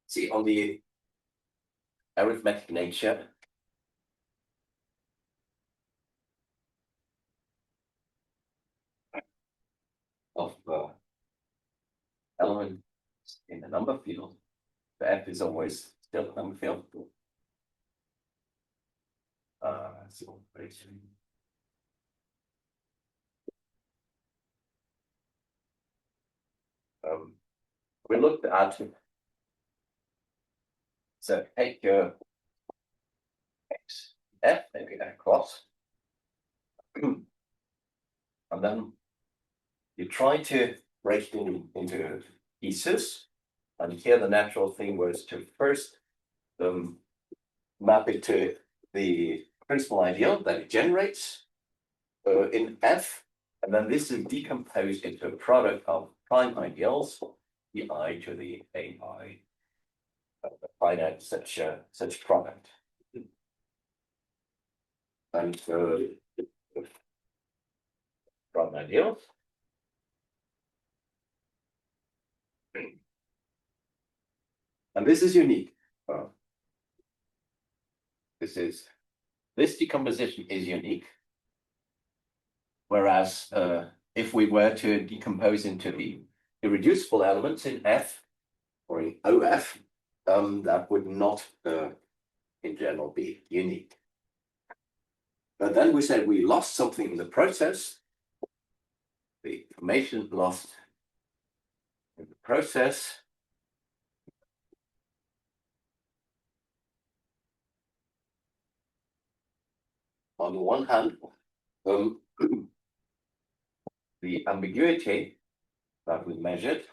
see on the arithmetic nature of element in the number field, the F is always still a number field. So we looked at, so take your X, F, maybe that cross, and then you try to break it into pieces. And here the natural thing was to first map it to the principal ideal that it generates in F, and then this is decomposed into a product of prime ideals, the I to the AI, find out such product. And prime ideals. And this is unique. This decomposition is unique. Whereas if we were to decompose into the irreducible elements in F or in OF, that would not in general be unique. But then we said we lost something in the process. The information lost in the process. On the one hand, the ambiguity that we measured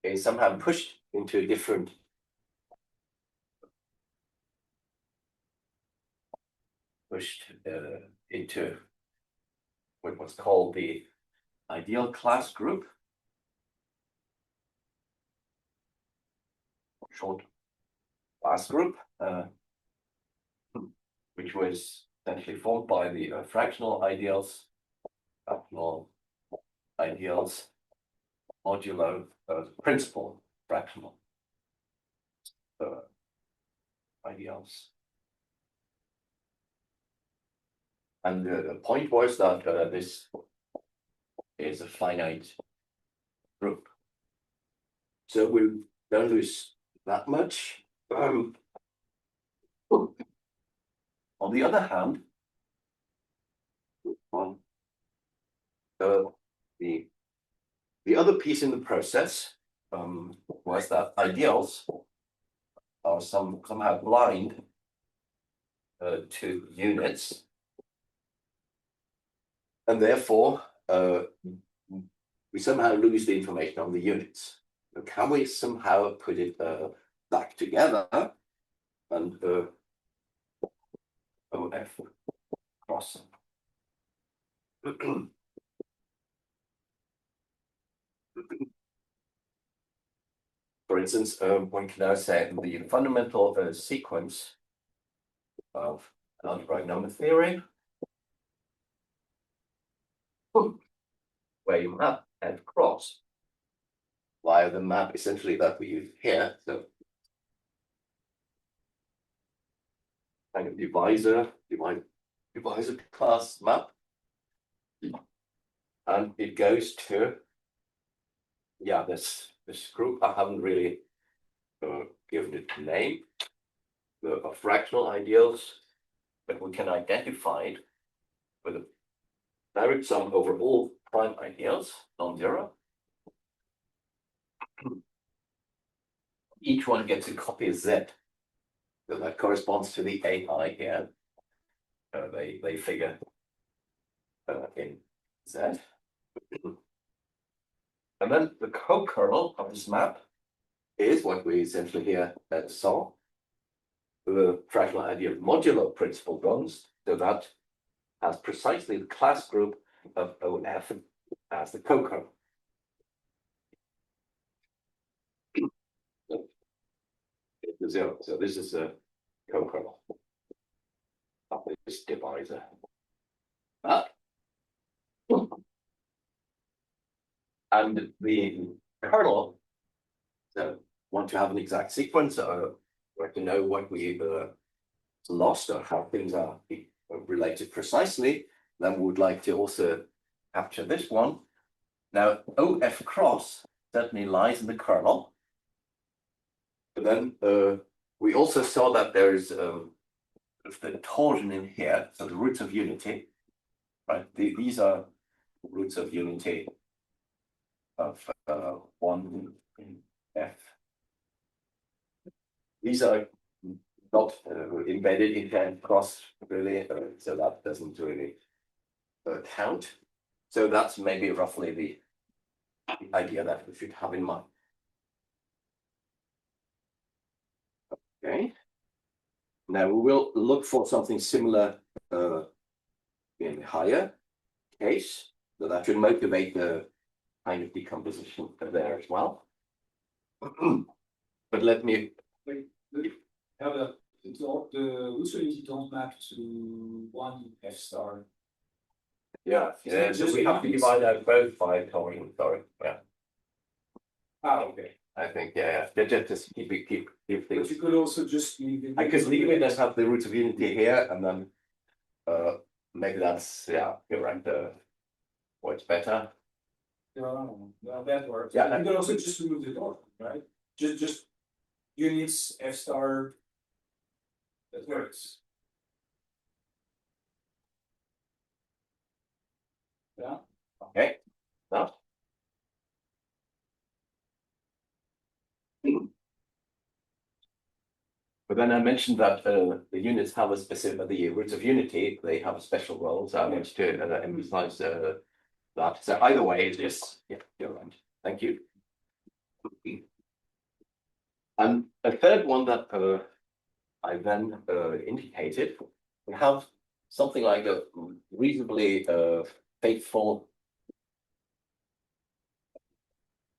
is somehow pushed into a different into what was called the ideal class group, short class group, which was essentially formed by the fractional ideals modulo principal fractional ideals. And the point was that this is a finite group. So we don't lose that much. On the other hand, the other piece in the process was that ideals are somehow blind to units, and therefore we somehow lose the information on the units. So can we somehow put it back together and OF cross? For instance, one can now say the fundamental sequence of algebraic number theory, where you map F cross via the map essentially that we use here. So kind of divisor class map, and it goes to this group. I haven't really given it a name, the fractional ideals, but we can identify it with a direct sum over all prime ideals, non-zero. Each one gets a copy of Z. So that corresponds to the AI here. They figure in Z. And then the co-kernel of this map is what we essentially here saw. The fractional idea of modulo principal bonds. So that has precisely the class group of OF as the co-kernel. Zero. So this is a co-kernel of this divisor. And the kernel So want to have an exact sequence, or want to know what we lost or how things are related precisely, then we would like to also capture this one. Now, OF cross certainly lies in the kernel. But then we also saw that there's the torsion in here, so the roots of unity, right? These are roots of unity of 1 in F. These are not embedded in F cross really, so that doesn't really count. So that's maybe roughly the idea that we should have in mind. Okay. Now we will look for something similar in the higher case, so that should motivate the kind of decomposition there as well. But let me. The roots of unity don't map to 1 F star. Yeah, so we have to divide out both by torsion, sorry. Yeah. Okay. I think, yeah. Just keep things. But you could also just leave it. I could leave it and have the roots of unity here, and then maybe that's, yeah, you're right. What's better? Well, that works. Yeah. You could also just remove the torsion, right? Just units F star. That works. Yeah. Okay. Now. But then I mentioned that the units have a specific, the roots of unity, they have a special role. So I want to emphasize that. So either way, it is, yeah, you're right. Thank you. And a third one that I then indicated, we have something like a reasonably faithful,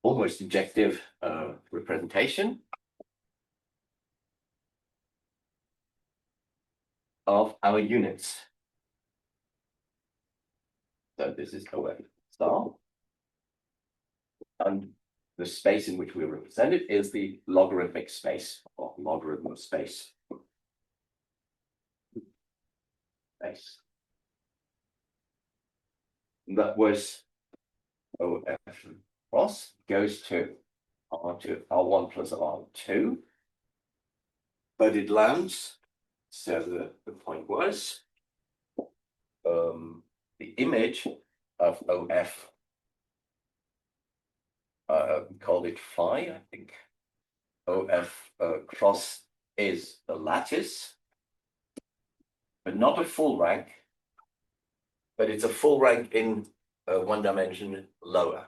almost objective representation of our units. So this is OF star. And the space in which we represent it is the logarithmic space, or logarithm of space. That was OF cross goes to R1 plus R2, but it lands. So the point was the image of OF, we called it phi, I think. OF cross is a lattice, but not a full rank, but it's a full rank in 1 dimension lower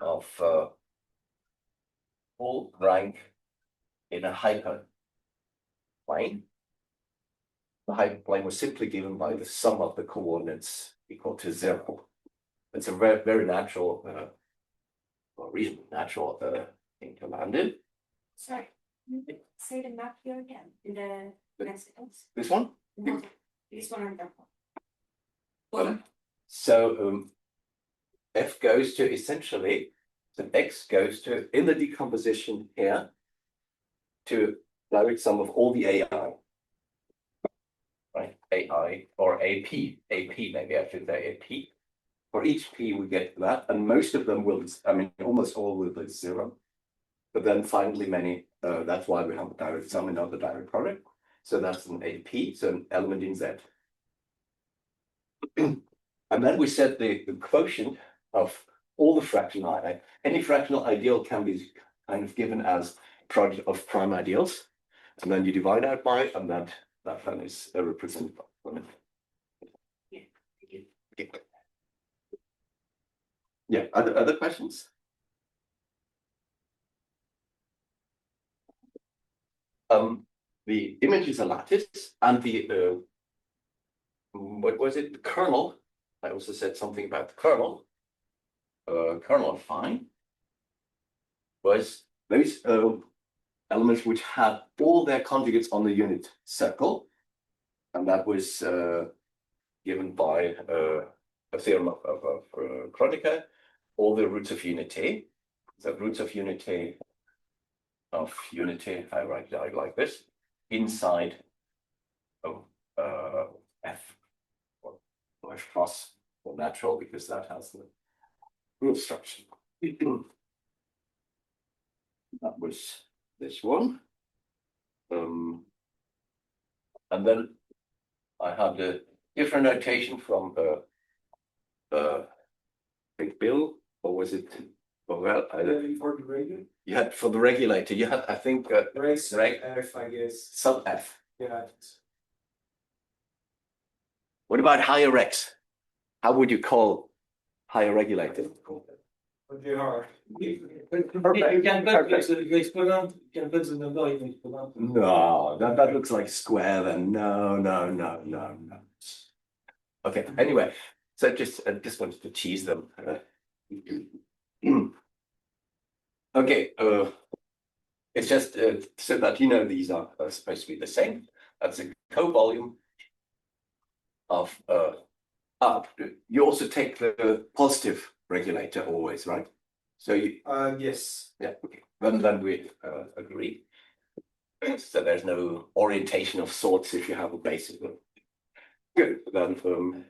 of full rank in a hyperplane. The hyperplane was simply given by the sum of the coordinates equal to 0. It's a very, very natural, or reasonably natural thing to land in. Sorry, say the map here again in the next sentence. This one? No, this one or that one. So F goes to essentially, so X goes to, in the decomposition here, to direct sum of all the AI. Right, AI or AP, maybe I should say AP. For each P we get that, and most of them will, I mean, almost all will be 0. But then finally many, that's why we have a direct sum and not the direct product. So that's an AP, so an element in Z. And then we said the quotient of all the fractional, any fractional ideal can be kind of given as product of prime ideals. And then you divide out by, and that then is represented by. Yeah. Yeah, other questions? The image is a lattice, and the what was it? The kernel. I also said something about the kernel. Kernel of phi was those elements which had all their conjugates on the unit circle, and that was given by a theorem of Kronecker, all the roots of unity. The roots of unity of unity, I write it like this, inside of F or F cross or natural, because that has the rule structure. That was this one. And then I had a different notation from Big Bill, or was it? Well, For the regulator? you had for the regulator, you had, I think, Regs, Reg- F, I guess. sub F. Yeah. What about higher X? How would you call higher regulator? But they are. Perfect. You can put the exponent, you can put the number in the exponent. No, that looks like a square then. No. Okay, anyway, so I just wanted to tease them. Okay, it's just so that you know these are supposed to be the same. That's a co-volume of you also take the positive regulator always, right? So you Yes. yeah, okay. Then we agree. So there's no orientation of sorts if you have a basic one. Good. Then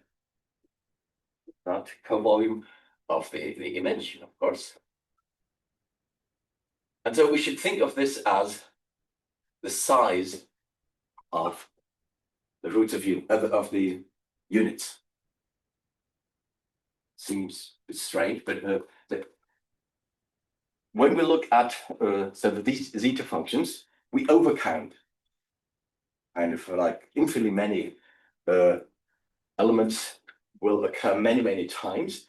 that co-volume of the image, of course. And so we should think of this as the size of the roots of the units. Seems strange, but when we look at so these zeta functions, we overcount kind of like infinitely many elements will occur many times.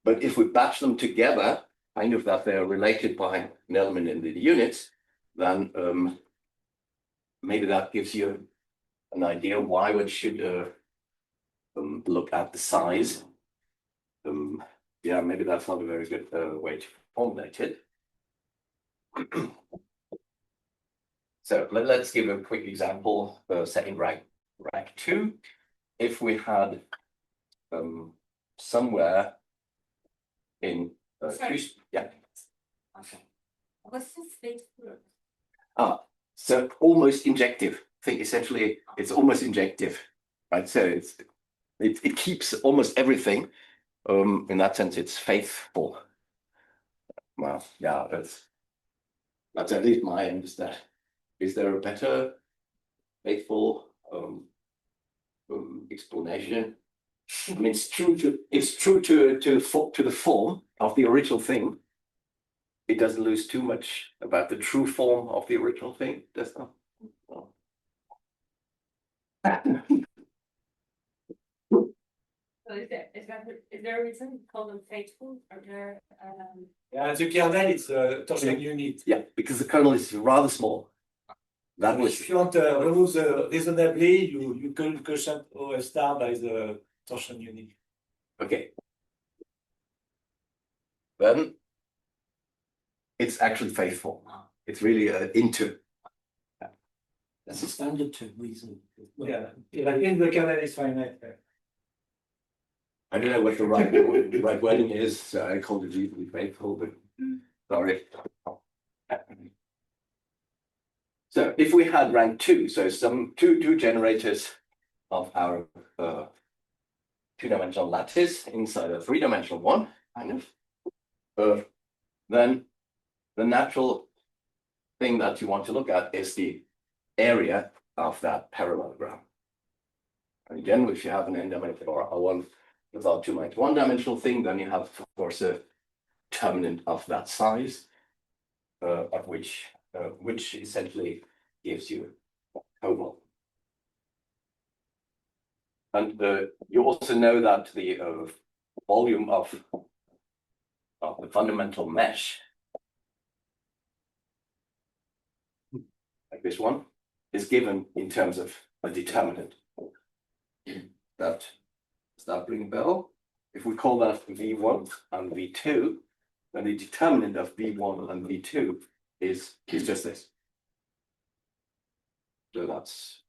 But if we batch them together, kind of that they're related by an element in the units, then maybe that gives you an idea why one should look at the size. Yeah, maybe that's not a very good way to formulate it. So let's give a quick example, say in rank 2. If we had somewhere in yeah. Okay. What's this big group? So almost injective. I think essentially it's almost injective, right? So it keeps almost everything. In that sense, it's faithful. Well, yeah, that's at least my understanding. Is there a better faithful explanation? I mean, it's true to the form of the original thing. It doesn't lose too much about the true form of the original thing, does it? No. So is there a reason to call them faithful or they're Yeah, the kernel is a torsion unit. Yeah, because the kernel is rather small. That was If you want to remove the reasonably, you can quotient OF star by the torsion unit. okay. Then it's actually faithful. It's really into. That's a standard term reason. Yeah, I think the kernel is finite. I don't know what the right wording is, so I called it reasonably faithful, but sorry. So if we had rank 2, so some two generators of our two-dimensional lattice inside a three-dimensional one, kind of, then the natural thing that you want to look at is the area of that parallelogram. And again, if you have an n-dimensional or a one without two minus one-dimensional thing, then you have, of course, a determinant of that size, of which essentially gives you cobalt. And you also know that the volume of the fundamental mesh, like this one, is given in terms of a determinant. Does that ring a bell? If we call that V1 and V2, then the determinant of V1 and V2 is just this. So that's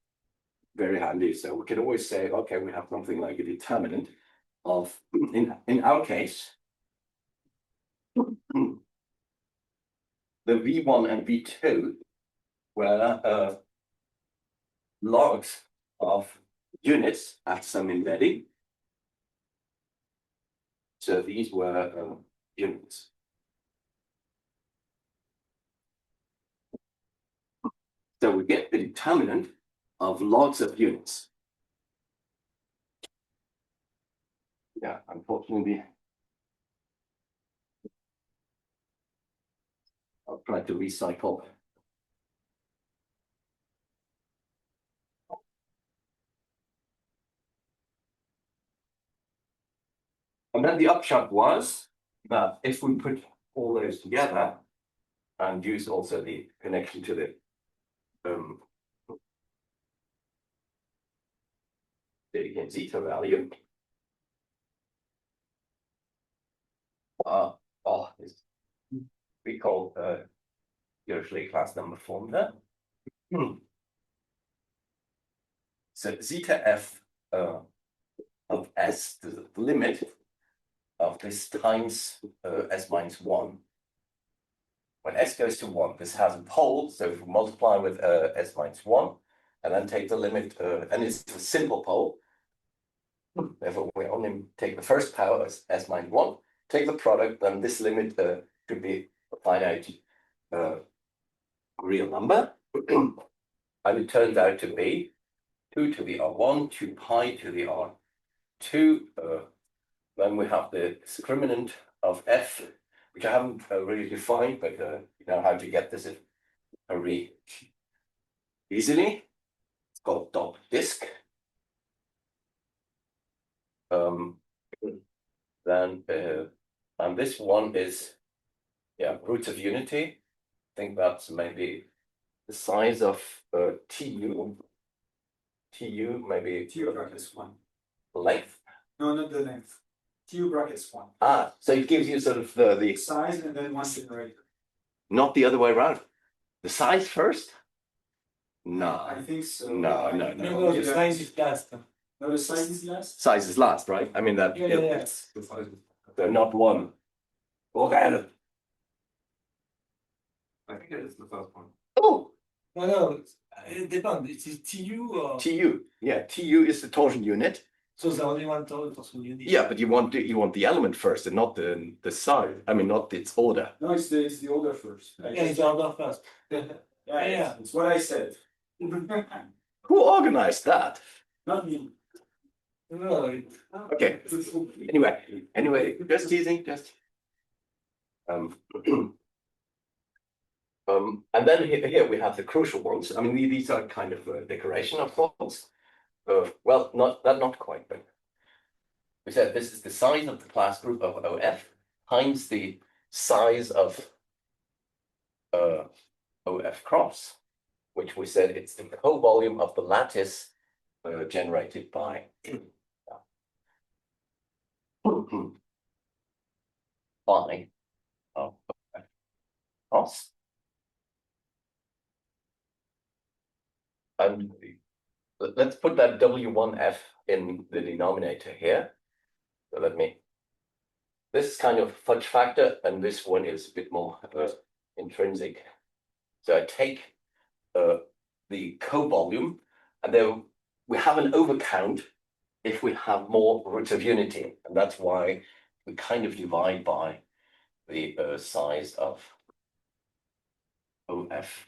very handy. So we can always say, okay, we have something like a determinant of, in our case, the V1 and V2 were logs of units at some embedding. So these were units. So we get the determinant of logs of units. Yeah, unfortunately, I'll try to recycle. And then the upshot was that if we put all those together and use also the connection to the zeta value, we call usually class number formula. So zeta f of s, the limit of this times s minus 1. When s goes to 1, this has a pole, so if we multiply with s minus 1, and then take the limit, and it's a simple pole, therefore we only take the first power as s minus 1, take the product, then this limit should be a finite real number, and it turns out to be 2 to the r1, 2 pi to the r2, then we have the discriminant of f, which I haven't really defined, but you know how to get this very easily. It's called dot disk. Then and this one is roots of unity. I think that's maybe the size of tu. Tu maybe Tu brackets 1. length. No, not the length. Tu brackets 1. Ah, so it gives you sort of the Size and then 1 generator. not the other way around. The size first? No. I think so. No, no. the size is last. No, the size is last. Size is last, right? I mean that. Yeah. They're not one. Okay. I think it is the first one. Oh, No, it depends. It is TU or TU. Yeah, TU is the torsion unit. so the only one torsion unit. Yeah, but you want the element first and not the size. I mean, not its order. No, it's the order first. Yeah, it's the order first. Yeah, it's what I said. Who organized that? Not me. No, it, Okay. Anyway, just teasing, just. And then here we have the crucial ones. I mean, these are kind of decoration, of course. Well, not quite, but we said this is the size of the class group of OF times the size of OF cross, which we said it's the co-volume of the lattice generated by phi of OF cross. And let's put that W1F in the denominator here. So this is kind of fudge factor, and this one is a bit more intrinsic. So I take the co-volume, and then we have an overcount if we have more roots of unity, and that's why we kind of divide by the size of OF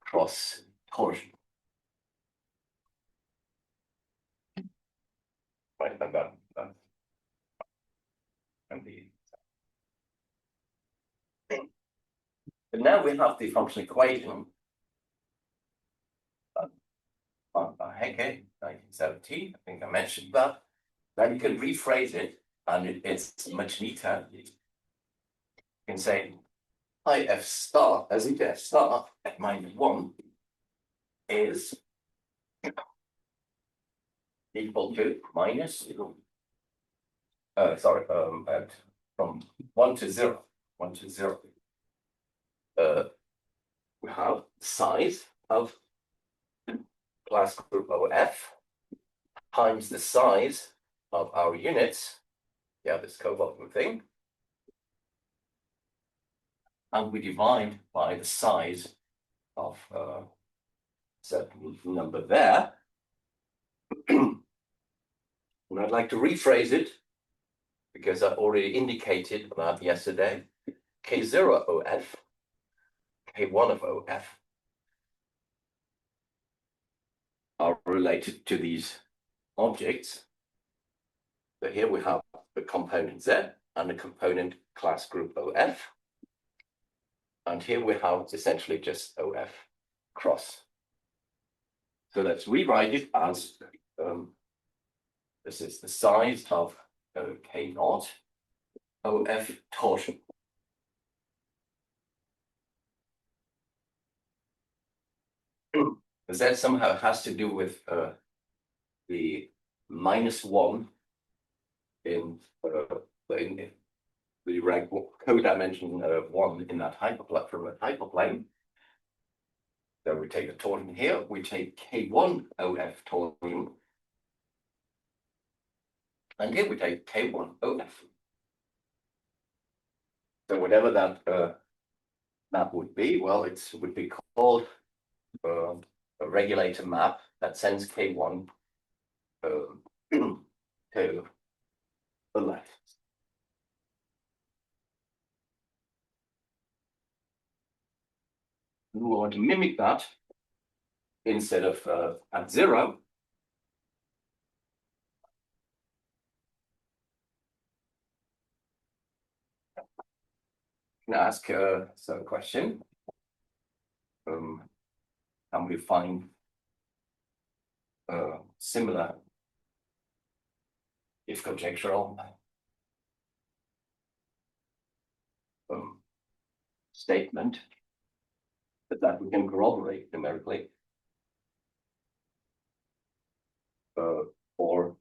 cross torsion. Right, and that and the. But now we have the functional equation. Hecke, 1917, I think I mentioned that. Then you can rephrase it, and it's much neater. You can say I f star as if f star at -1 is equal to minus at from 1 to 0. We have size of class group OF times the size of our units. Yeah, this co-volume thing. and we divide by the size of certain number there. And I'd like to rephrase it because I already indicated that yesterday. K0 OF, K1 of OF are related to these objects. So here we have the component Z and the component class group OF. And here we have essentially just OF cross. So let's rewrite it as this is the size of K0 OF torsion. That somehow has to do with the -1 in the rank codimension 1 in that hyperplane from a hyperplane. So we take the torsion here, we take K1 OF torsion, and here we take K1 OF. So whatever that would be, well, it would be called a regulator map that sends K1 to the left. We want to mimic that instead of at 0. Can I ask a question? Can we find similar, if conjectural, statement that we can corroborate numerically, or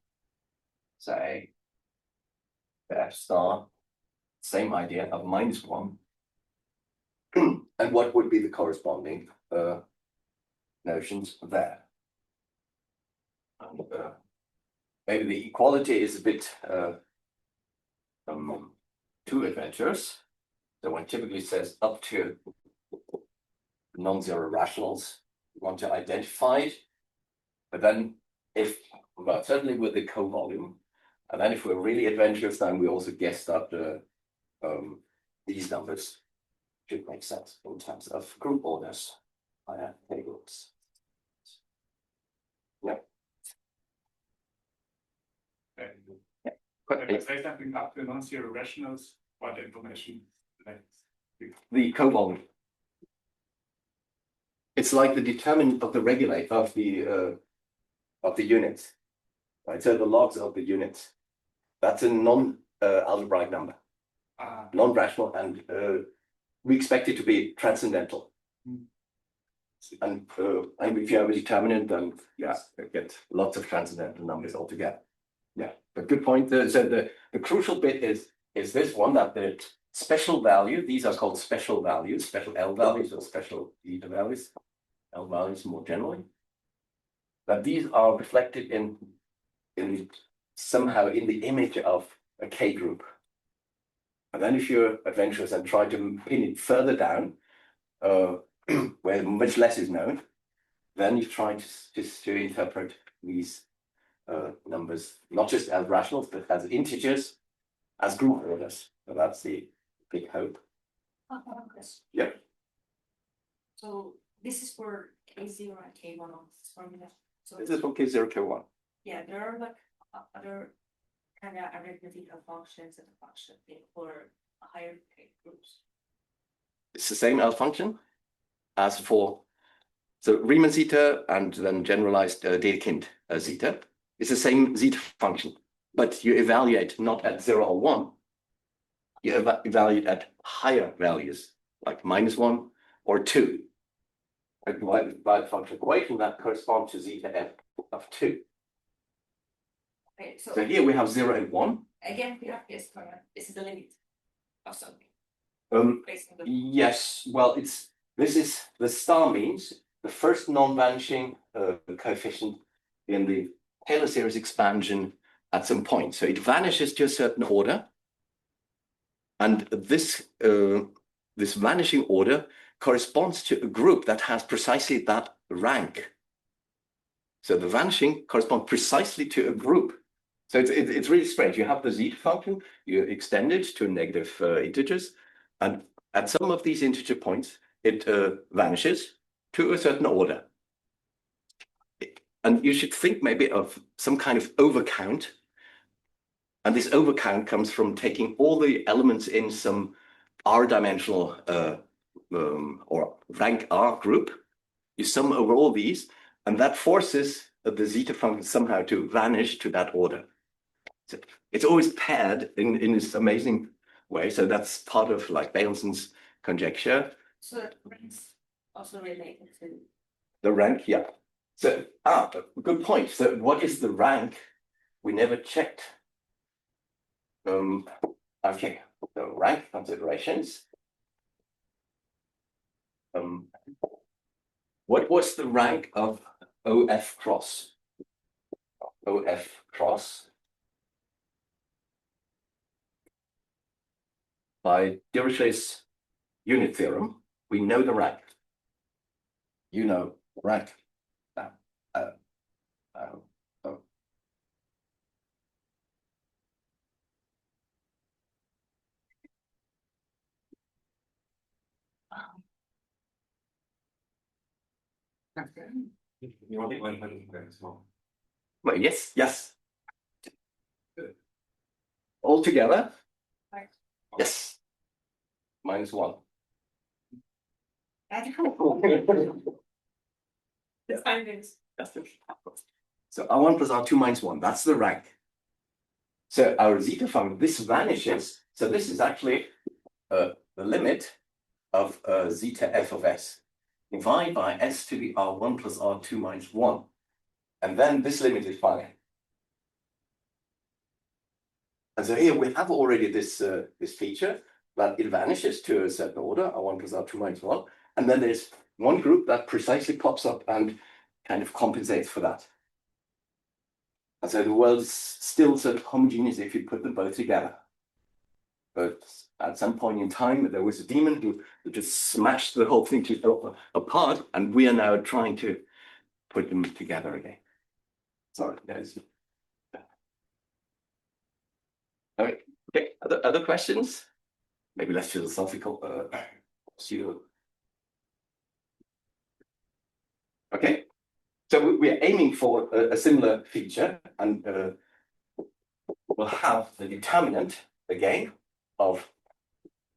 say F star, same idea of -1, and what would be the corresponding notions there? And maybe the equality is a bit too adventurous. So one typically says up to non-zero rationals we want to identify it, but then if, well, certainly with the co-volume, and then if we're really adventurous, then we also guess that these numbers should make sense in terms of group orders via tables. Yeah. If I say something up to non-zero rationals, what information? The co-volume. It's like the determinant of the regulator of the units, right? So the logs of the units. That's a non-algebraic number, non-rational, and we expect it to be transcendental. And if you have a determinant, then yeah, you get lots of transcendental numbers altogether. Yeah, but good point. So the crucial bit is this one, that the special value, these are called special values, special L values or special eta values, L values more generally, that these are reflected in somehow in the image of a K group. And then if you're adventurous and try to pin it further down, where much less is known, then you try to interpret these numbers, not just as rationals, but as integers, as group orders. So that's the big hope. One question. Yeah. So this is for K0 and K1 on this formula. So This is for K0, K1. yeah, there are like other kind of arithmetical functions and function for higher K groups. It's the same L function as for so Riemann zeta and then generalized Dedekind zeta. It's the same zeta function, but you evaluate not at 0 or 1. You evaluate at higher values, like -1 or 2. By the function equation that corresponds to zeta f of 2. Okay, So here we have 0 and 1. again, we have this this is the limit of something. Based on the Yes, well, this is the star means the first non-vanishing coefficient in the Taylor series expansion at some point. So it vanishes to a certain order, and this this vanishing order corresponds to a group that has precisely that rank. So the vanishing corresponds precisely to a group. So it's really strange. You have the zeta function, you extend it to negative integers, and at some of these integer points, it vanishes to a certain order. And you should think maybe of some kind of overcount. And this overcount comes from taking all the elements in some R-dimensional or rank R group. You sum over all these, and that forces the zeta function somehow to vanish to that order. So it's always paired in this amazing way. So that's part of like Bailenson's conjecture. So rank's also related to. The rank, yeah. So, good point. So what is the rank? We never checked. Okay, the rank considerations. What was the rank of OF cross? OF cross by Dirichet's unit theorem, we know the rank. You know rank. Well, yes, yes. All together? Right. Yes. -1. The findings. So R1 plus R2 minus 1, that's the rank. So our zeta function, this vanishes. So this is actually the limit of zeta f of s. Divide by s to the R1 plus R2 minus 1. And then this limit is finite. And so here we have already this, this feature that it vanishes to a certain order, R1 plus R2 minus 1. And then there's one group that precisely pops up and kind of compensates for that. And so the world is still sort of homogeneous if you put them both together. But at some point in time, there was a demon who just smashed the whole thing apart, and we are now trying to put them together again. Sorry, there's. All right. Okay. Other questions? Maybe less philosophical. Okay. So we're aiming for a similar feature, and we'll have the determinant again of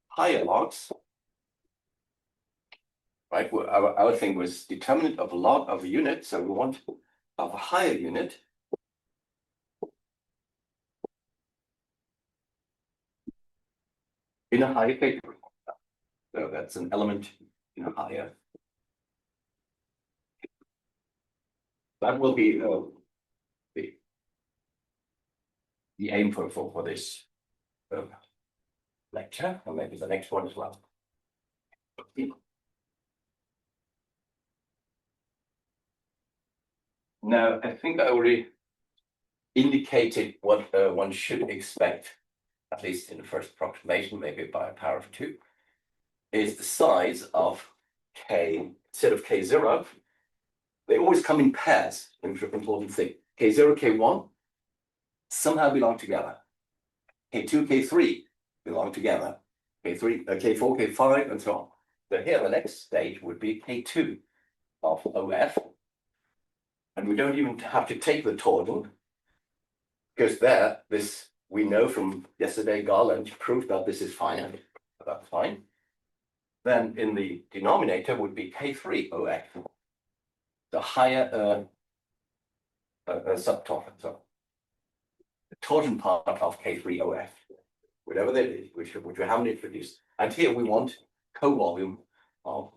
higher logs. Right, well, our thing was determinant of a log of a unit, so we want of a higher unit. In a higher K group. So that's an element in a higher. That will be the aim for this lecture, and maybe the next one as well. Now, I think I already indicated what one should expect, at least in the first approximation, maybe by a power of 2, is the size of K, instead of K0, they always come in pairs, important thing. K0, K1 somehow belong together. K2, K3 belong together. K3, K4, K5, and so on. So here the next stage would be K2 of OF. And we don't even have to take the total, because there, this we know from yesterday, Garland proved that this is finite. That's fine. Then in the denominator would be K3 OF, the higher subtorsion. So the torsion part of K3 OF, whatever that is, which we haven't introduced. And here we want co-volume of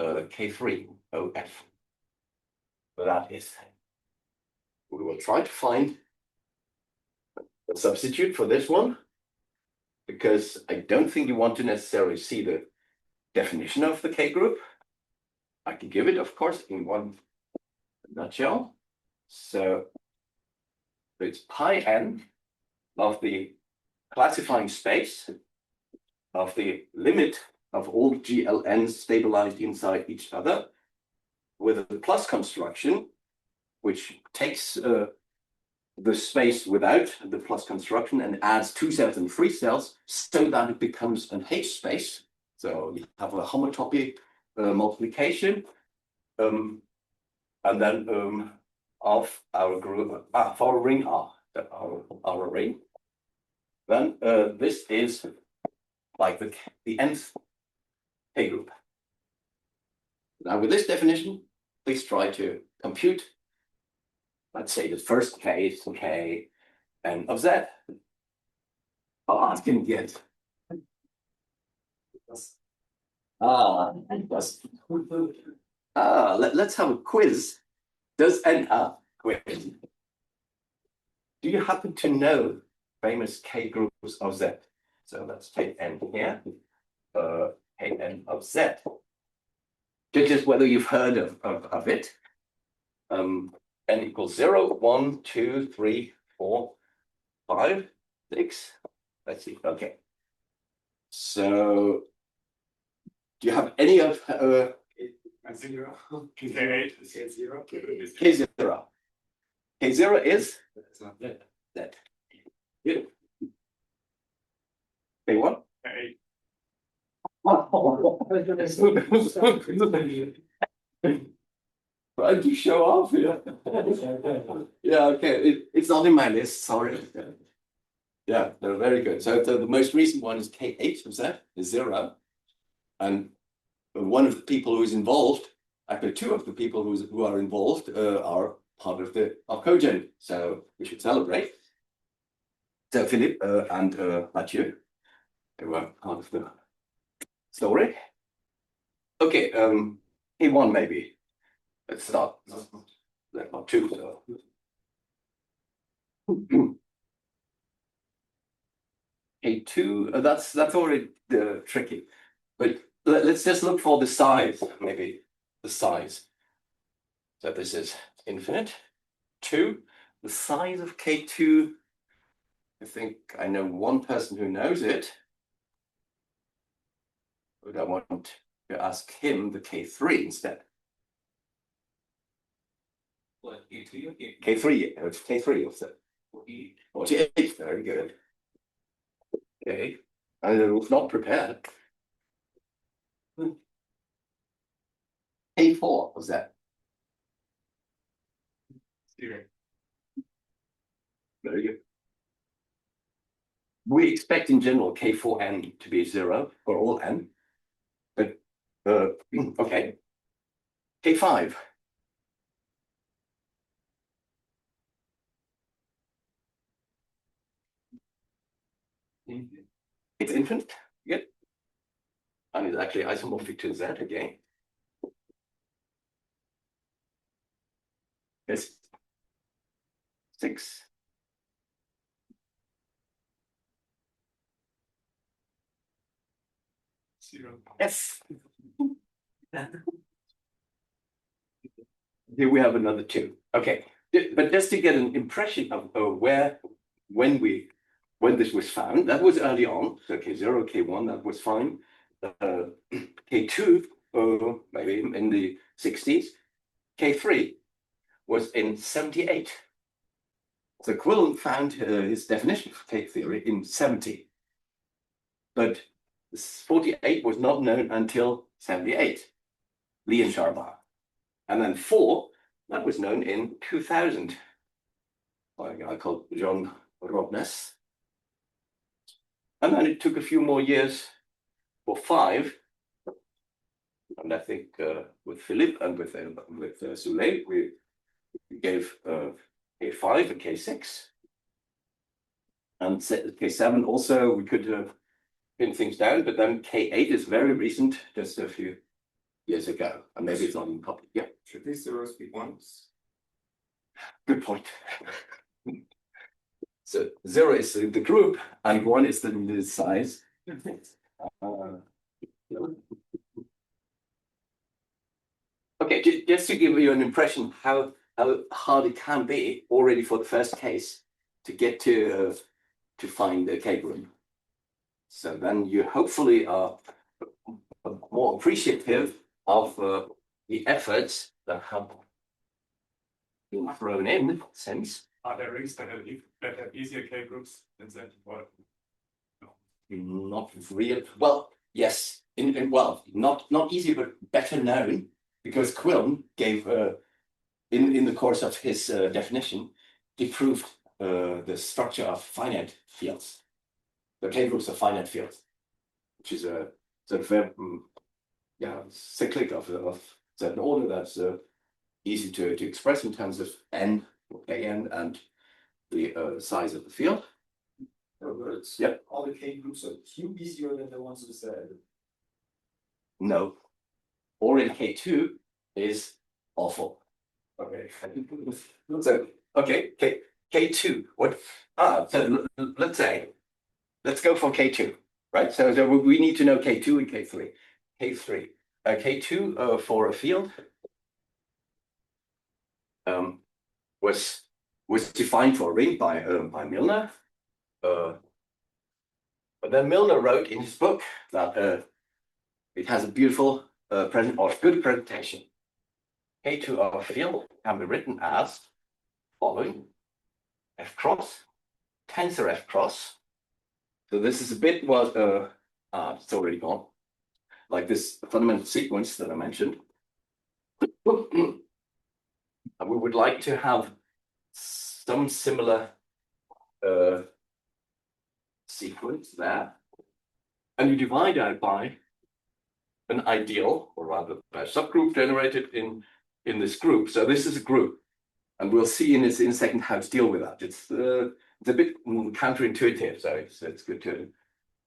K3 OF. So that is, we will try to find a substitute for this one, because I don't think you want to necessarily see the definition of the K group. I can give it, of course, in one nutshell. So it's pi n of the classifying space of the limit of all GLNs stabilized inside each other with a plus construction, which takes the space without the plus construction and adds 2 cells and 3 cells so that it becomes an H space. So we have a homotopy multiplication, and then of our group, for a ring R, our ring. Then this is like the nth K group. Now with this definition, please try to compute, let's say the first case, K n of Z. How hard can it get? Let's have a quiz. Does n quiz? Do you happen to know famous K groups of Z? So let's take n here, K n of Z. Just whether you've heard of it. N equals 0, 1, 2, 3, 4, 5, 6. Let's see. Okay. So, do you have any of Zero. K8 is zero. K0? K0 is that. Good. K1? K8. Trying to show off here. Yeah, okay. It's not in my list, sorry. Yeah, no, very good. So the most recent one is K8 of Z, is 0. And one of the people who is involved, actually 2 of the people who are involved are part of the cogen. So we should celebrate. So Philippe and Mathieu, they were part of the story. Okay, K1 maybe. Let's start. That's not 2. So. K2, that's already tricky. But let's just look for the size, maybe the size. So this is infinite. 2, the size of K2, I think I know one person who knows it. But I want to ask him the K3 instead. What, K3? K3, it's K3 of the 48, very good. Okay, I was not prepared. K4 was that? Zero. Very good. We expect in general K4n to be 0 for all n, but okay. K5. It's infinite, good. And it's actually isomorphic to Z again. Yes. 6. Zero. Yes. Here we have another 2. Okay, but just to get an impression of when this was found, that was early on. So K0, K1, that was fine. K2, maybe in the 60s. K3 was in 78. So Quillen found his definition for K theory in 70. But 48 was not known until 78, Lee and Sharma. And then 4, that was known in 2000 by a guy called John Robness. And then it took a few more years for 5. And I think with Philippe and with Souley, we gave K5 and K6. And K7 also, we could pin things down, but then K8 is very recent, just a few years ago. And maybe it's not in public. Yeah. Should these zeros be ones? Good point. So 0 is the group, and 1 is the size. Okay, just to give you an impression how hard it can be already for the first case to get to find the K group. So then you hopefully are more appreciative of the efforts that have been thrown in since. Are there rings that have easier K groups than that? Or Not real. Well, yes. Well, not easy, but better known, because Quillen gave in the course of his definition, he proved the structure of finite fields, the K groups of finite fields, which is a sort of cyclic of certain order that's easy to express in terms of n, an, and the size of the field. Herbert's. Yep. All the K groups are Q easier than the ones with the. No. Or in K2 is awful. Okay. So, okay, K2, what, so let's go for K2, right? So we need to know K2 and K3. K3, K2 for a field was defined for a ring by Milner. But then Milner wrote in his book that it has a beautiful good presentation. K2 of a field can be written as following: F cross, tensor F cross. So this is a bit what it's already gone, like this fundamental sequence that I mentioned. And we would like to have some similar sequence there, and you divide out by an ideal, or rather a subgroup generated in this group. So this is a group, and we'll see in a second how to deal with that. It's a bit counterintuitive, so it's good to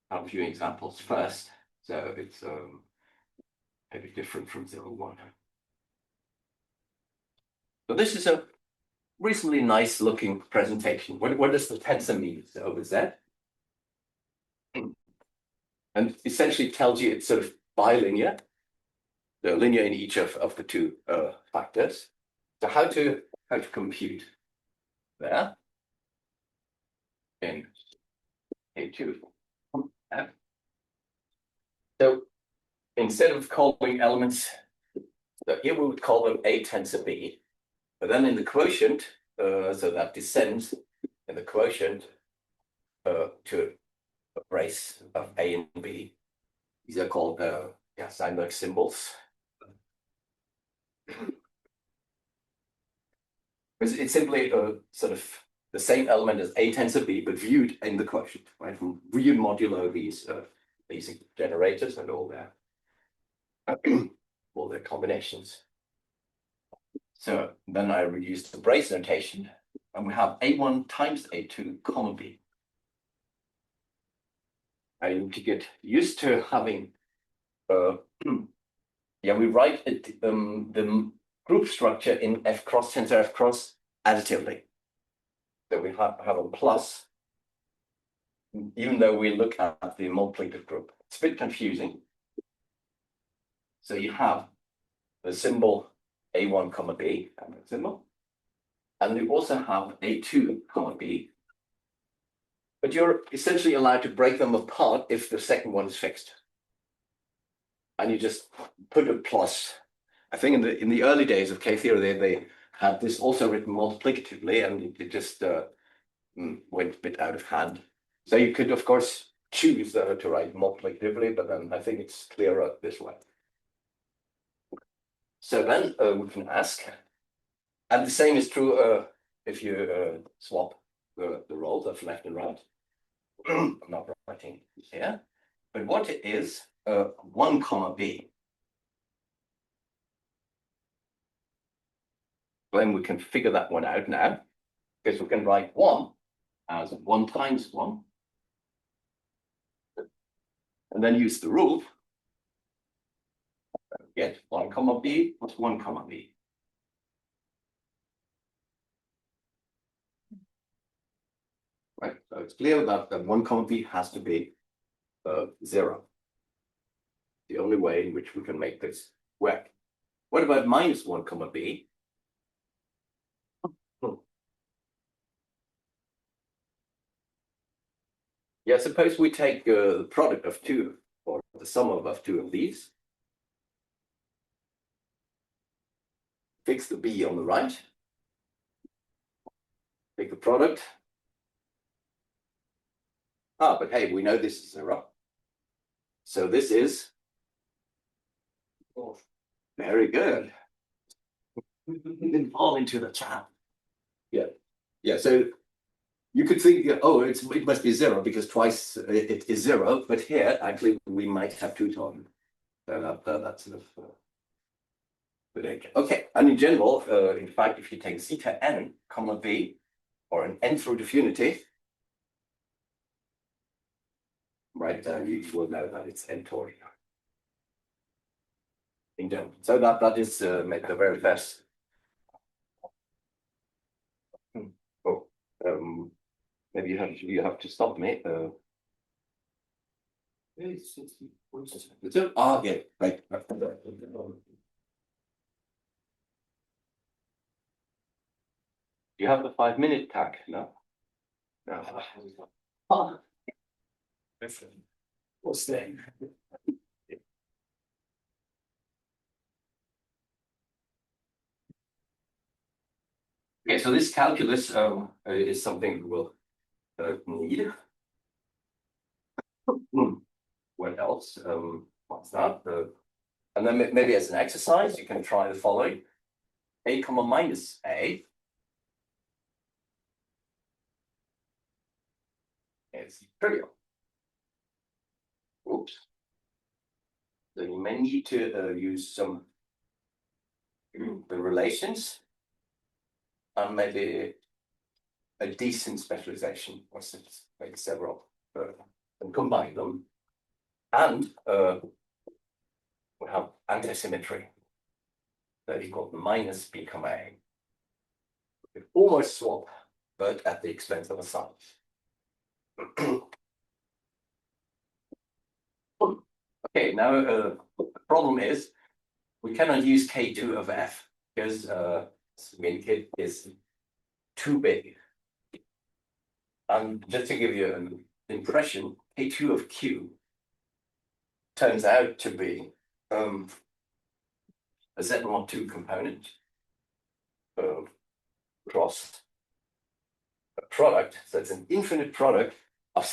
have a few examples first. So it's maybe different from 0, 1. So this is a reasonably nice looking presentation. What does the tensor mean? So over Z, and essentially tells you it's sort of bilinear. The linear in each of the two factors. So how to compute there in A2 F. So instead of calling elements, so here we would call them A tensor B, but then in the quotient, so that descends in the quotient to a brace of A and B. These are called Steinberg symbols. It's simply sort of the same element as A tensor B, but viewed in the quotient, right? From real modulo these basic generators and all their combinations. So then I reduce the brace notation, and we have A1 times A2 comma B. I need to get used to having we write it, the group structure in F cross tensor F cross additively. So we have a plus, even though we look at the multiplicative group. It's a bit confusing. So you have the symbol A1 comma B, symbol, and you also have A2 comma B. But you're essentially allowed to break them apart if the second one is fixed. And you just put a plus. I think in the early days of K theory, they had this also written multiplicatively, and it just went a bit out of hand. So you could, of course, choose to write multiplicatively, but then I think it's clearer this way. So then we can ask, and the same is true if you swap the roles of left and right. I'm not writing here, but what it is 1 comma B. Then we can figure that one out now, because we can write 1 as 1 times 1, and then use the rule. Get 1 comma B plus 1 comma B. Right, so it's clear that 1 comma B has to be 0. The only way in which we can make this work. What about minus 1 comma B? Yeah, suppose we take the product of two or the sum of two of these. Fix the B on the right. Take the product. Ah, but hey, we know this is 0. So this is very good. Didn't fall into the trap. Yeah, so you could think, oh, it must be 0 because twice it is 0, but here actually we might have 2 times. So that's sort of the danger. Okay, and in general, in fact, if you take zeta n comma b, or an nth root of unity, right, you will know that it's n-toric. In general. So that is the very best. Oh, maybe you have to stop me. Ah, yeah, right. You have the 5-minute tag now. No. What's that? Okay, so this calculus is something we'll need. What else? What's that? And then maybe as an exercise, you can try the following: a comma minus a. It's trivial. Oops. So you may need to use some the relations and maybe a decent specialization, or maybe several, and combine them. And we have antisymmetry that equals minus b comma a. We almost swap, but at the expense of a sign. Okay, now the problem is we cannot use K2 of F because kit is too big. And just to give you an impression, K2 of Q turns out to be a Z02 component cross a product. So it's an infinite product of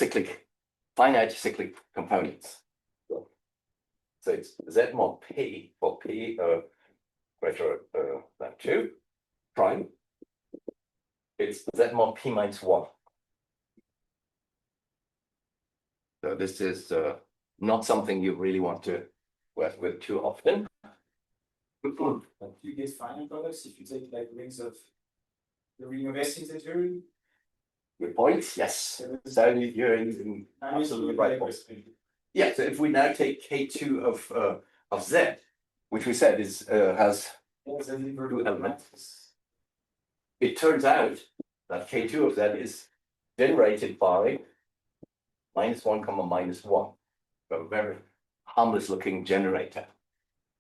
finite cyclic components. So it's Z mod P for P greater than 2 prime. It's Z mod P minus 1. So this is not something you really want to work with too often. But you get finite products if you take like rings of the ring of S is that very Good points, yes. So you're in absolutely right point. Yeah, so if we now take K2 of Z, which we said is has 2 elements, it turns out that K2 of Z is generated by -1 comma -1, a very harmless looking generator.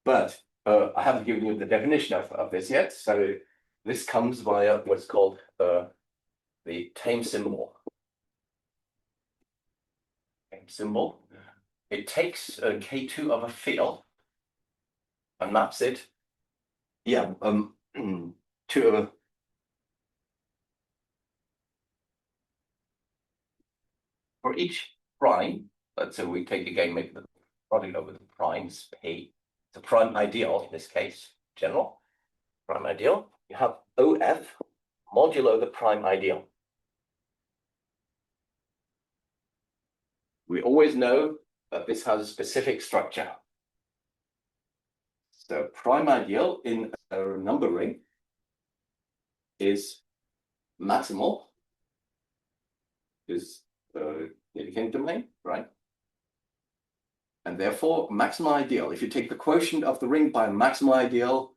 But I haven't given you the definition of this yet. So this comes via what's called the tame symbol. Tame symbol. It takes K2 of a field and maps it, yeah, to a for each prime. Let's say we take again, make the product over the primes P. The prime ideal in this case, general prime ideal. You have OF modulo the prime ideal. We always know that this has a specific structure. So prime ideal in a number ring is maximal, is the Dedekind domain, right? And therefore, maximal ideal. If you take the quotient of the ring by maximal ideal,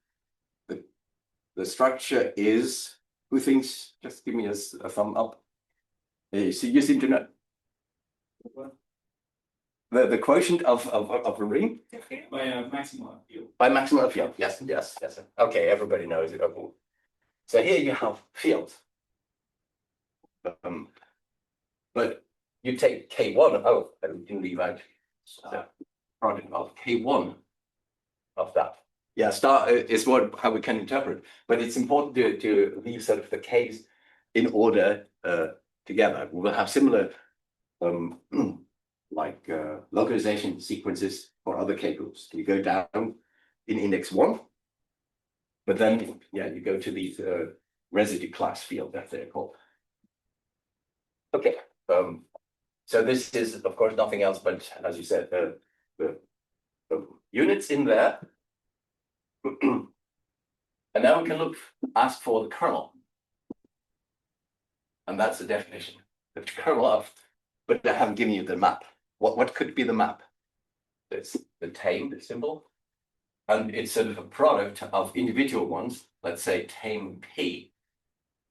the structure is. Who thinks? Just give me a thumb up. You seem to know. The quotient of a ring by maximal field. by maximal field. Yes. Okay, everybody knows it. Okay. So here you have fields. But you take K1. Oh, I didn't leave out product of K1 of that. Yeah, star is how we can interpret, but it's important to leave sort of the K's in order together. We will have similar like localization sequences for other K groups. You go down in index 1, but then you go to these residue class field that they're called. Okay, so this is of course nothing else but, as you said, the units in there. And now we can ask for the kernel. And that's the definition. The kernel of, but I haven't given you the map. What could be the map? It's the tame symbol. And it's sort of a product of individual ones. Let's say tame P.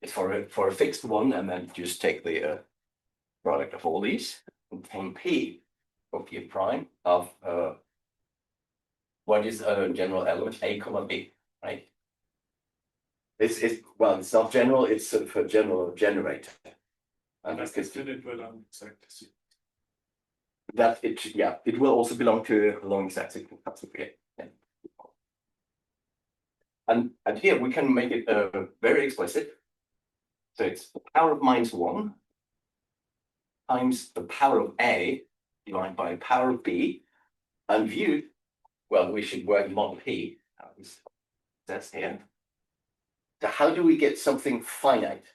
It's for a fixed one, and then just take the product of all these. And tame P will be a prime of what is a general element A comma B, right? Well, it's not general, it's sort of a general generator. And Does this it belong exactly? That it will also belong to a long exact sequence. That's okay. Yeah. And here we can make it very explicit. So it's the power of -1 times the power of A divided by the power of B, and viewed, well, we should work mod P, as that's here. So how do we get something finite?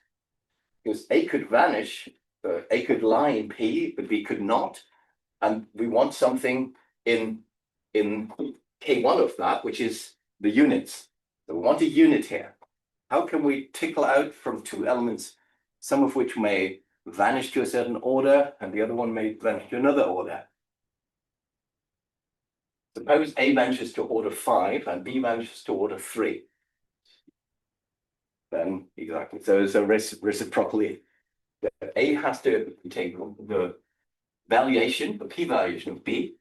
Because A could vanish, A could lie in P, but B could not. And we want something in K1 of that, which is the units. So we want a unit here. How can we tickle out from two elements, some of which may vanish to a certain order, and the other one may vanish to another order? Suppose A vanishes to order 5 and B vanishes to order 3. Then exactly, so reciprocally, A has to take the valuation, the p valuation of B,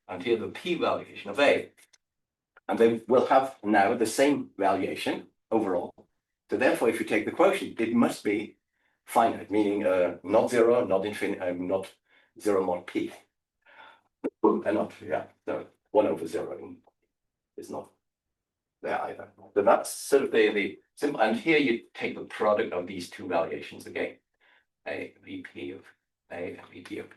and here the p valuation of A. And they will have now the same valuation overall. So therefore, if you take the quotient, it must be finite, meaning not zero, not infinite, not 0 mod p. And not, so 1 over 0 is not there either. So that's sort of the simple, and here you take the product of these two valuations again. A VP of A and VP of B.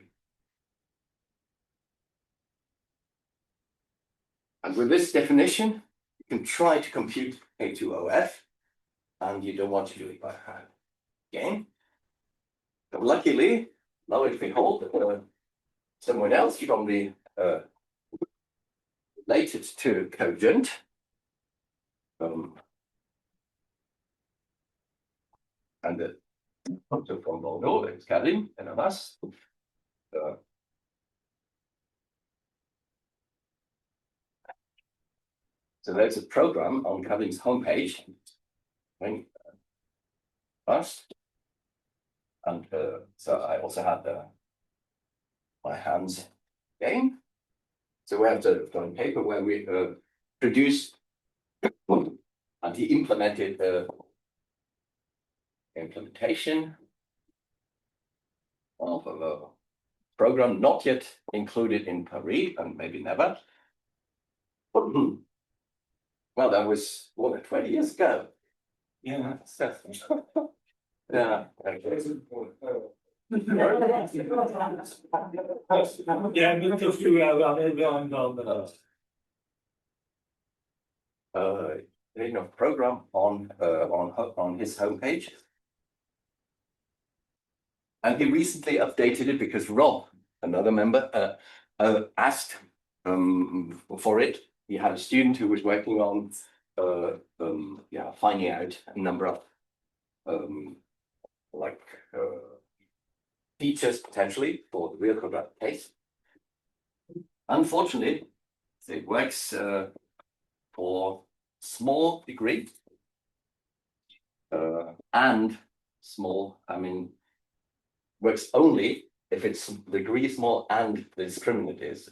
And with this definition, you can try to compute A2OF, and you don't want to do it by hand again. So luckily, lo and behold, someone else from the related to cogent and the also from Bordeaux, it's Karim and Amas. So there's a program on Karim's homepage. Us. And so I also had my hands game. So we have the paper where we produced and he implemented implementation of a program not yet included in Paris and maybe never. Well, that was more than 20 years ago. Yeah, yeah. Okay. Yeah, we took you out A program on his homepage, and he recently updated it because Rob, another member, asked for it. He had a student who was working on finding out a number of features potentially for the real quadratic case. Unfortunately, it works for small degree and small, works only if its degree is small and the discriminant is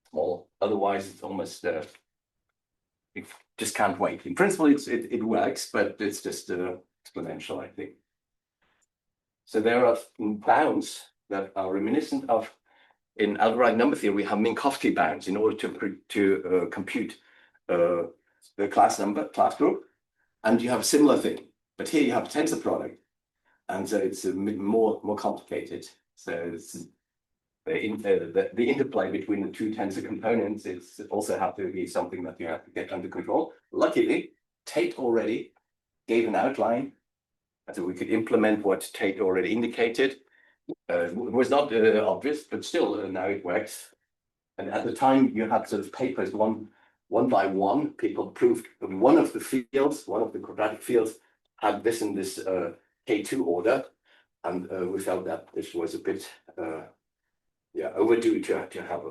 small. Otherwise, it's almost you just can't wait. In principle, it works, but it's just exponential, I think. So there are bounds that are reminiscent of in algebraic number theory, we have Minkowski bounds in order to compute the class group, and you have a similar thing. But here you have a tensor product, and so it's a bit more complicated. So it's the interplay between the two tensor components is also have to be something that you have to get under control. Luckily, Tate already gave an outline, so we could implement what Tate already indicated. It was not obvious, but still now it works. And at the time, you had sort of papers one by one. People proved that one of the fields, one of the quadratic fields, had this in this K2 order, and we felt that this was a bit overdue to have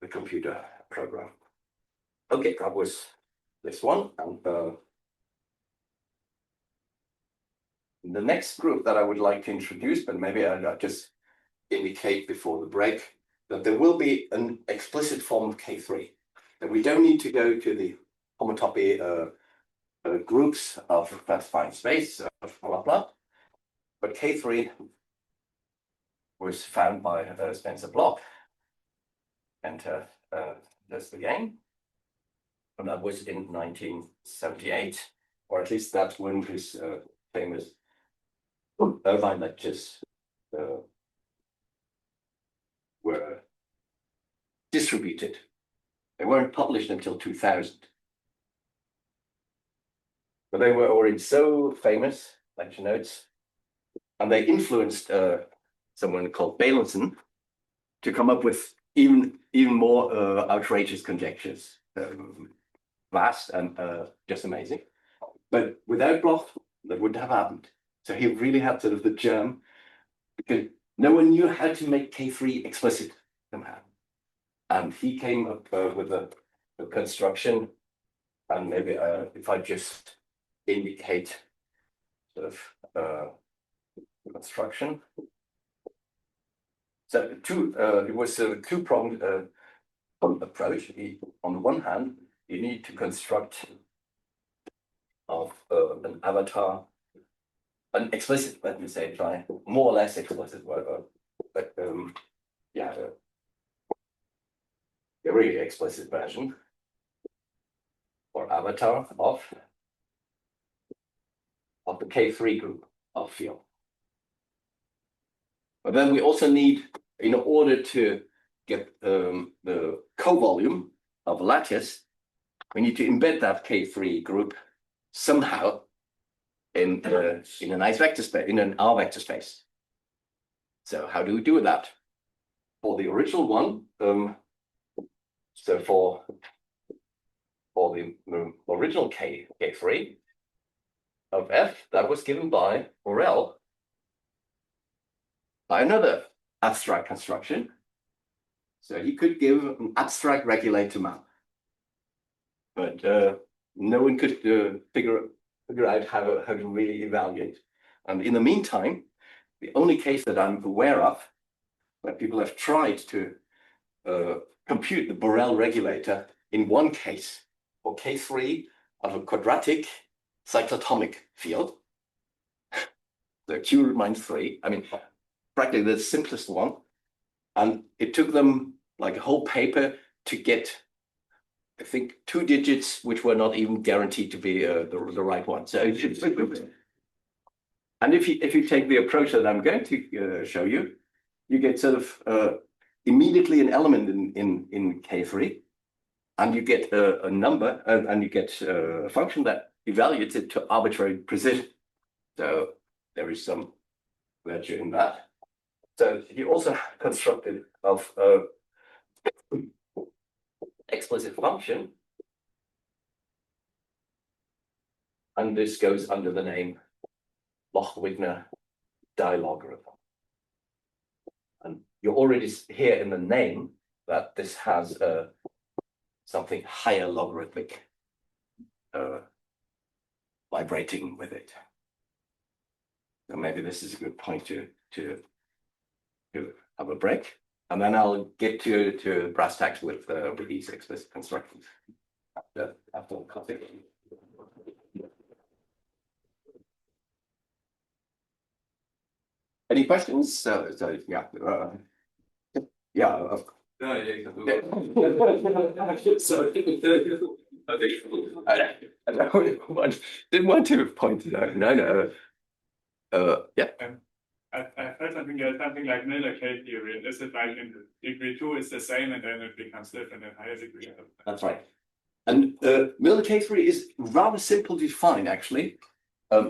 a computer program. Okay, that was this one, and the next group that I would like to introduce, but maybe I'll just indicate before the break, that there will be an explicit form of K3. That we don't need to go to the homotopy groups of classifying space, blah, blah. But K3 was found by Spencer Block. And that's the game. And that was in 1978, or at least that's when his famous Irvine lectures were distributed. They weren't published until 2000. But they were already so famous, lecture notes, and they influenced someone called Bailenson to come up with even more outrageous conjectures. Vast and just amazing. But without Bloch, that wouldn't have happened. So he really had sort of the germ, because no one knew how to make K3 explicit somehow. And he came up with a construction, and maybe if I just indicate sort of construction. So it was a two-pronged approach. On the one hand, you need to construct of an avatar, an explicit, let me say, try more or less explicit word, but yeah, a really explicit version or avatar of the K3 group of field. But then we also need, in order to get the co-volume of a lattice, we need to embed that K3 group somehow in a nice vector space, in an R vector space. So how do we do that? For the original one, so for the original K3 of F, that was given by Borel by another abstract construction. So he could give an abstract regulator map, but no one could figure out how to really evaluate. And in the meantime, the only case that I'm aware of where people have tried to compute the Borel regulator in one case for K3 of a quadratic cyclotomic field, the Q -3, I mean, practically the simplest one. And it took them like a whole paper to get, I think, 2 digits, which were not even guaranteed to be the right one. So, and if you take the approach that I'm going to show you, you get sort of immediately an element in K3, and you get a number, and you get a function that evaluates it to arbitrary precision. So there is some virtue in that. So he also constructed of explicit function, and this goes under the name Loch-Wigner dilogarithm. And you already hear in the name that this has something higher logarithmic vibrating with it. So maybe this is a good point to have a break, and then I'll get to brass tacks with these explicit constructions after the coffee. Any questions? So yeah. Yeah, of course. I didn't want to point it out. No. Yeah. I heard something else, something like Miller K theory. And is it like in degree 2 is the same and then it becomes different in higher degree? That's right. And Miller K theory is rather simple to define, actually.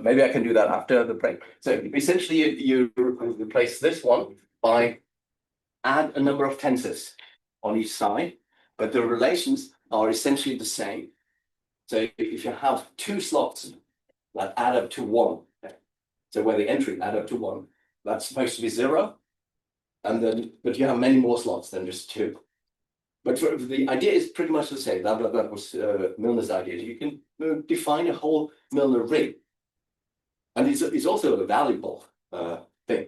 Maybe I can do that after the break. So essentially, you replace this one by add a number of tensors on each side, but the relations are essentially the same. So if you have two slots that add up to 1, so where the entry add up to 1, that's supposed to be 0. And then, but you have many more slots than just 2. But the idea is pretty much the same. That was Milner's idea. You can define a whole Milner ring. And it's also a valuable thing.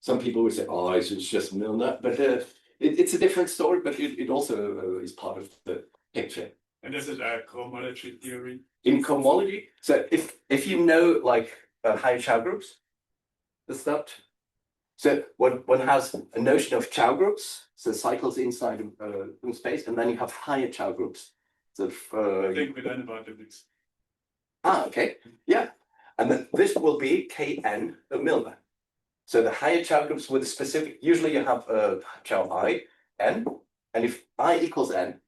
Some people would say, oh, it's just Milner, but it's a different story, but it also is part of the picture. And this is a cohomology theory. In cohomology, so if you know like higher Chow groups, that's that. So one has a notion of Chow groups, so cycles inside of space, and then you have higher Chow groups. So I think we learned about the mix. Okay, yeah. And then this will be Kn of Milner. So the higher Chow groups with a specific, usually you have Chow I, n, and if I equals n,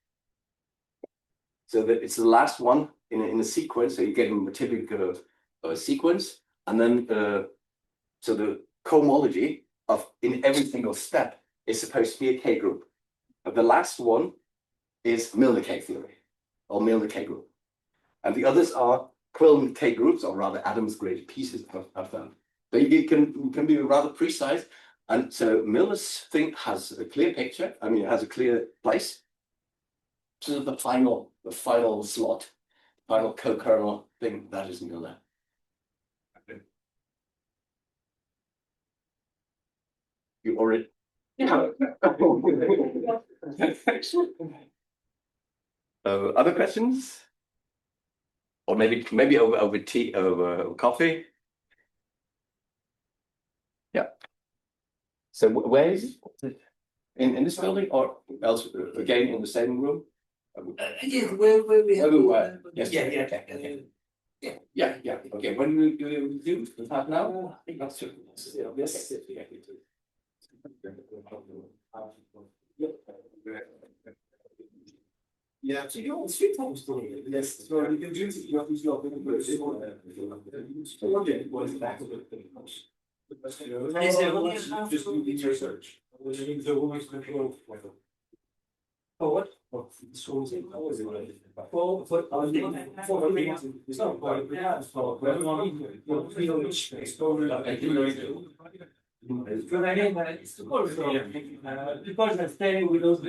so that it's the last one in a sequence, so you're getting the typical sequence, and then so the cohomology of in every single step is supposed to be a K group. But the last one is Milner K theory, or Milner K group. And the others are Quillen K groups, or rather Adams grid pieces of them. But you can be rather precise. And so Milner's thing has a clear picture. I mean, it has a clear place. So the final slot, final co-kernel thing, that is Milner. You already. Yeah. Other questions? Or maybe over tea, over coffee? Yeah. So where is it? In this building or else again in the same room? Yeah, where we have. Everywhere. Yes. Yeah. Okay. Yeah. Okay. When we do that now? That's true. Yes. Yeah, so you all street times story. Yes, so you can use it, you have to use your back of it. Just do the research. Oh, what? Oh, so it's always because I stay with those